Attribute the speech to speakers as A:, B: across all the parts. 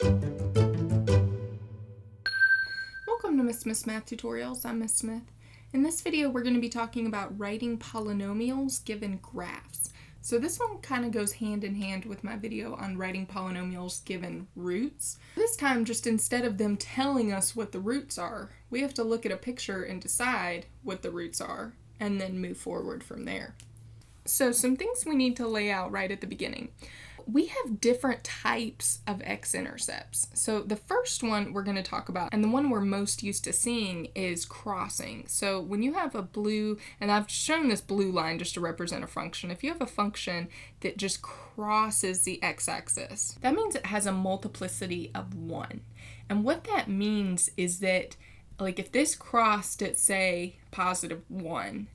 A: Welcome to Miss Smith's Math Tutorials. I'm Miss Smith. In this video, we're going to be talking about writing polynomials given graphs. So this one kind of goes hand in hand with my video on writing polynomials given roots. This time, just instead of them telling us what the roots are, we have to look at a picture and decide what the roots are, and then move forward from there. So some things we need to lay out right at the beginning. We have different types of x-intercepts. So the first one we're going to talk about, and the one we're most used to seeing, is crossing. So when you have a blue, and I've shown this blue line just to represent a function, if you have a function that just crosses the x-axis, that means it has a multiplicity of 1. And what that means is that, like, if this crossed at, say, positive 1,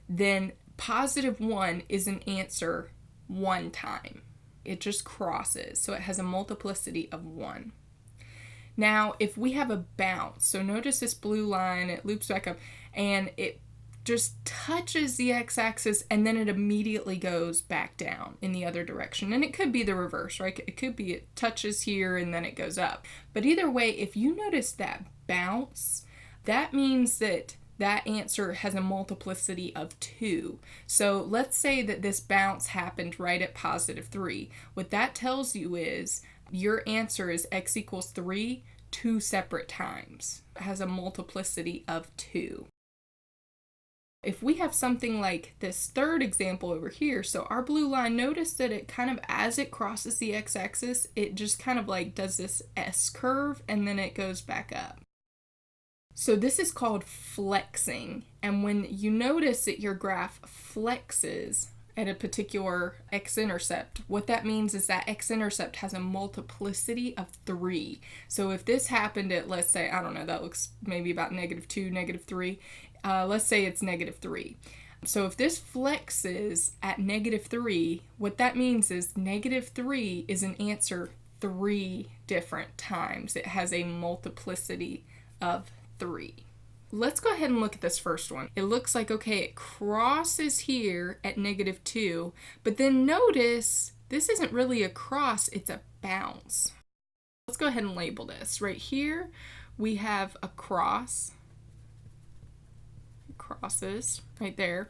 A: then positive 1 is an answer one time. It just crosses, so it has a multiplicity of 1. Now, if we have a bounce, so notice this blue line, it loops back up, and it just touches the x-axis, and then it immediately goes back down in the other direction. And it could be the reverse, right? It could be it touches here, and then it goes up. But either way, if you notice that bounce, that means that that answer has a multiplicity of 2. So let's say that this bounce happened right at positive 3. What that tells you is your answer is x equals 3 two separate times. It has a multiplicity of 2. If we have something like this third example over here, so our blue line, notice that it kind of, as it crosses the x-axis, it just kind of like does this S curve and then it goes back up. So this is called flexing, and when you notice that your graph flexes at a particular x-intercept, what that means is that x-intercept has a multiplicity of 3. So if this happened at, let's say, I don't know, that looks maybe about -2, -3, let's say it's -3. So if this flexes at -3, what that means is -3 is an answer 3 different times. It has a multiplicity of 3. Let's go ahead and look at this first one. It looks like, okay, it crosses here at -2, but then notice this isn't really a cross, it's a bounce. Let's go ahead and label this. Right here, we have a cross. It crosses right there.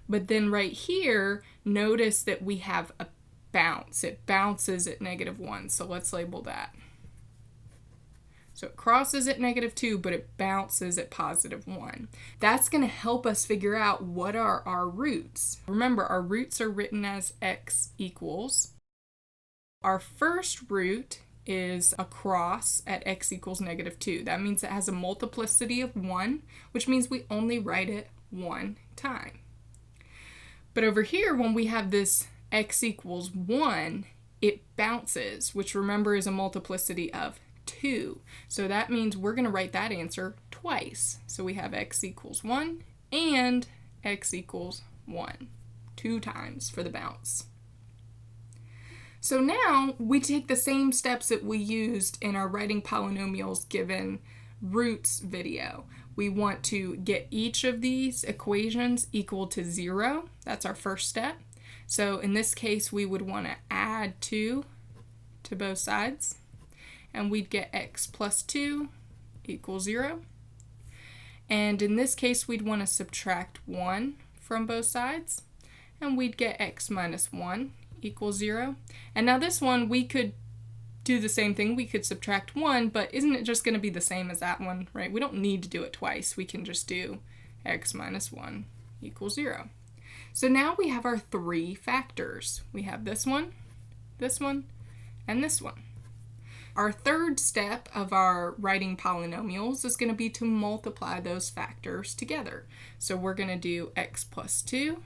A: But then right here, notice that we have a bounce. It bounces at -1, so let's label that. So it crosses at -2, but it bounces at positive 1. That's going to help us figure out what are our roots. Remember, our roots are written as x equals. Our first root is a cross at x equals -2. That means it has a multiplicity of 1, which means we only write it one time. But over here, when we have this x equals 1, it bounces, which remember is a multiplicity of 2. So that means we're going to write that answer twice. So we have x equals 1 and x equals 1. 2 times for the bounce. So now we take the same steps that we used in our writing polynomials given roots video. We want to get each of these equations equal to 0. That's our first step. So in this case, we would want to add 2 to both sides, and we'd get x plus 2 equals 0. And in this case, we'd want to subtract 1 from both sides, and we'd get x minus 1 equals 0. And now this one, we could do the same thing. We could subtract 1, but isn't it just going to be the same as that one, right? We don't need to do it twice. We can just do x minus 1 equals 0. So now we have our 3 factors. We have this one, and this one. Our third step of our writing polynomials is going to be to multiply those factors together. So we're going to do x plus 2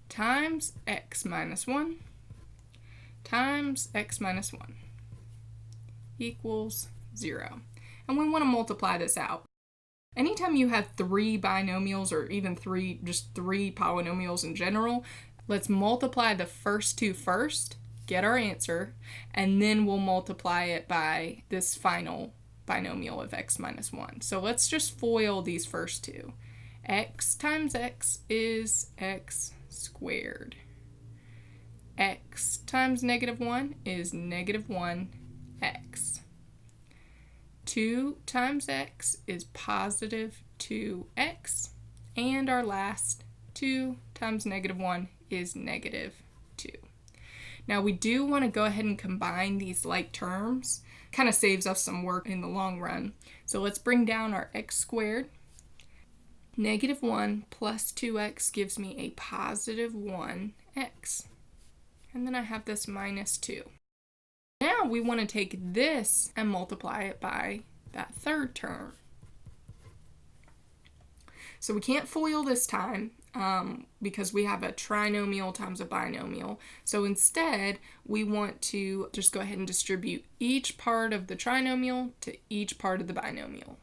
A: times x minus 1 times x minus 1 equals 0. And we want to multiply this out. Anytime you have 3 binomials, or even just three polynomials in general, let's multiply the first 2 first, get our answer, and then we'll multiply it by this final binomial of x minus 1. So let's just FOIL these first 2. X times x is x squared. X times -1 is -1 x. 2 times x is positive 2x. And our last 2 times negative 1 is negative 2. Now we do want to go ahead and combine these like terms. Kind of saves us some work in the long run. So let's bring down our x squared. Negative 1 plus 2x gives me a positive 1x. And then I have this minus 2. Now we want to take this and multiply it by that third term. So we can't FOIL this time because we have a trinomial times a binomial. So instead, we want to just go ahead and distribute each part of the trinomial to each part of the binomial.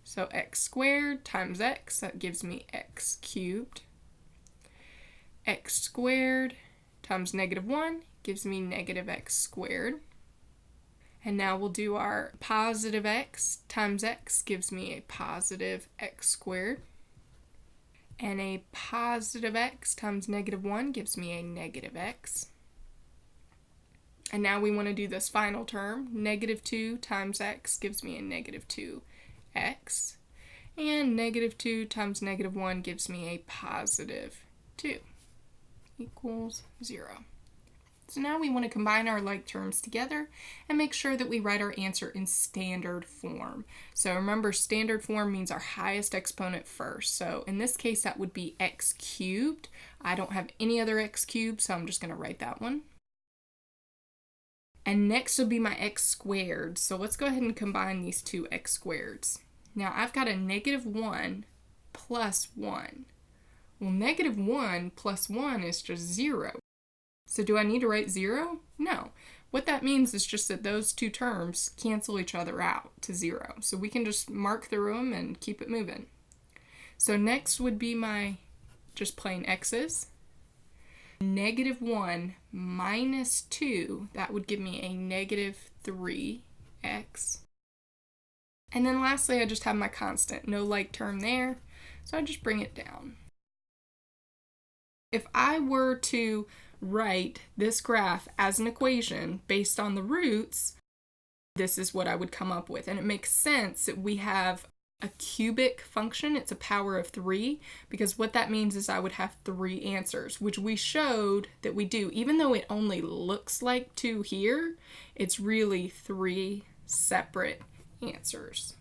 A: So x squared times x, that gives me x cubed. X squared times negative 1 gives me negative x squared. And now we'll do our positive x times x gives me a positive x squared. And a positive x times negative 1 gives me a negative x. And now we want to do this final term. Negative 2 times x gives me a negative 2x. And negative 2 times negative 1 gives me a positive 2 equals 0. So now we want to combine our like terms together and make sure that we write our answer in standard form. So remember, standard form means our highest exponent first. So in this case, that would be x cubed. I don't have any other x cubed, so I'm just going to write that one. And next will be my x squared. So let's go ahead and combine these two x squareds. Now I've got a negative 1 plus 1. Well, negative 1 plus 1 is just 0. So do I need to write 0? No. What that means is just that those two terms cancel each other out to 0. So we can just mark through them and keep it moving. So next would be my just plain x's. Negative 1 minus 2, that would give me a negative 3x. And then lastly, I just have my constant. No like term there, so I just bring it down. If I were to write this graph as an equation based on the roots, this is what I would come up with. And it makes sense that we have a cubic function. It's a power of 3, because what that means is I would have 3 answers, which we showed that we do. Even though it only looks like 2 here, it's really 3 separate answers.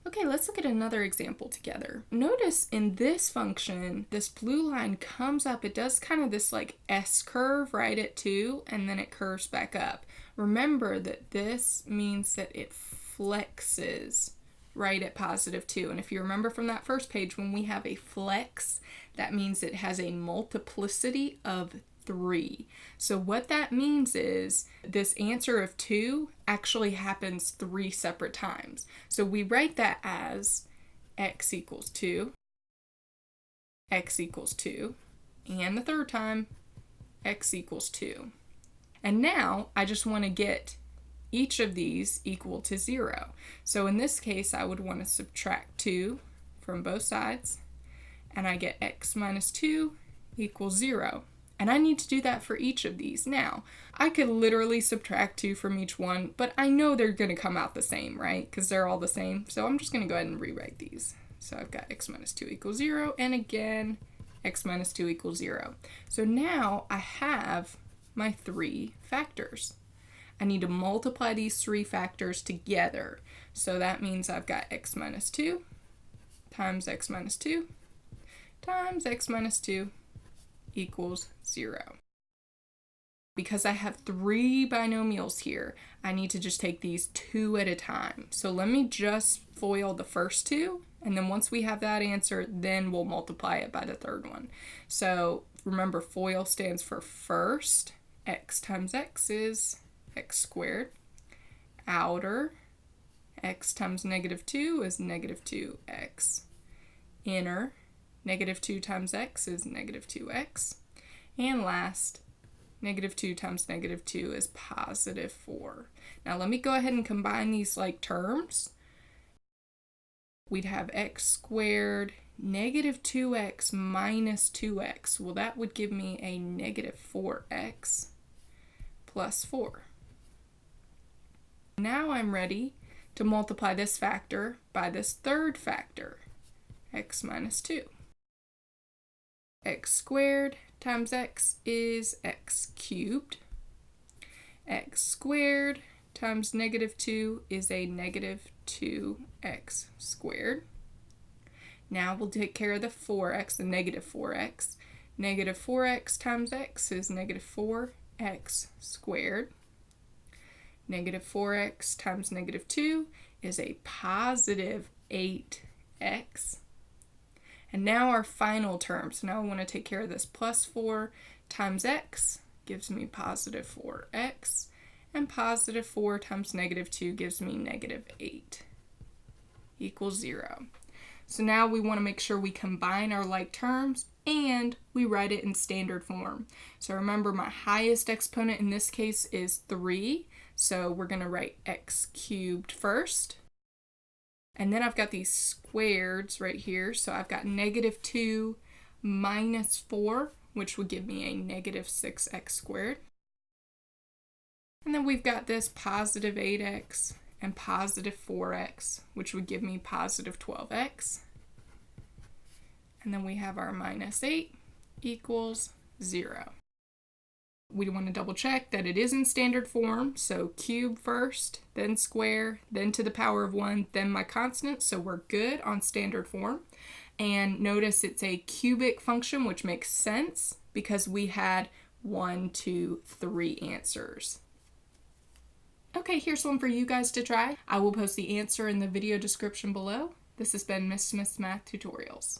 A: Okay, let's look at another example together. Notice in this function, this blue line comes up. It does kind of this like S curve right at 2, and then it curves back up. Remember that this means that it flexes right at positive 2. And if you remember from that first page, when we have a flex, that means it has a multiplicity of 3. So what that means is this answer of 2 actually happens 3 separate times. So we write that as x equals 2, x equals 2, and the third time, x equals 2. And now I just want to get each of these equal to 0. So in this case, I would want to subtract 2 from both sides, and I get x minus 2 equals 0. And I need to do that for each of these. Now, I could literally subtract 2 from each one, but I know they're going to come out the same, right? Because they're all the same. So I'm just going to go ahead and rewrite these. So I've got x minus 2 equals 0, and again, x minus 2 equals 0. So now I have my 3 factors. I need to multiply these 3 factors together. So that means I've got x minus 2 times x minus 2 times x minus 2 equals 0. Because I have 3 binomials here, I need to just take these 2 at a time. So let me just FOIL the first 2, and then once we have that answer, then we'll multiply it by the third one. So remember, FOIL stands for first. X times x is x squared. Outer, x times negative 2 is negative 2x. Inner, negative 2 times x is negative 2x. And last, negative 2 times negative 2 is positive 4. Now let me go ahead and combine these like terms. We'd have x squared, negative 2x minus 2x. Well, that would give me a negative 4x plus 4. Now I'm ready to multiply this factor by this third factor, x minus 2. X squared times x is x cubed. X squared times negative 2 is a negative 2x squared. Now we'll take care of the 4x, the negative 4x. Negative 4x times x is negative 4x squared. Negative 4x times negative 2 is a positive 8x. And now our final term. So now I want to take care of this. Plus 4 times x gives me positive 4x. And positive 4 times negative 2 gives me negative 8 equals 0. So now we want to make sure we combine our like terms and we write it in standard form. So remember, my highest exponent in this case is 3. So we're going to write x cubed first. And then I've got these squareds right here. So I've got negative 2 minus 4, which would give me a negative 6x squared. And then we've got this positive 8x and positive 4x, which would give me positive 12x. And then we have our minus 8 equals 0. We want to double check that it is in standard form, so cube first, then square, then to the power of 1, then my constant, so we're good on standard form. And notice it's a cubic function, which makes sense because we had 1, 2, 3 answers. Okay, here's one for you guys to try. I will post the answer in the video description below. This has been Miss Smith's Math Tutorials.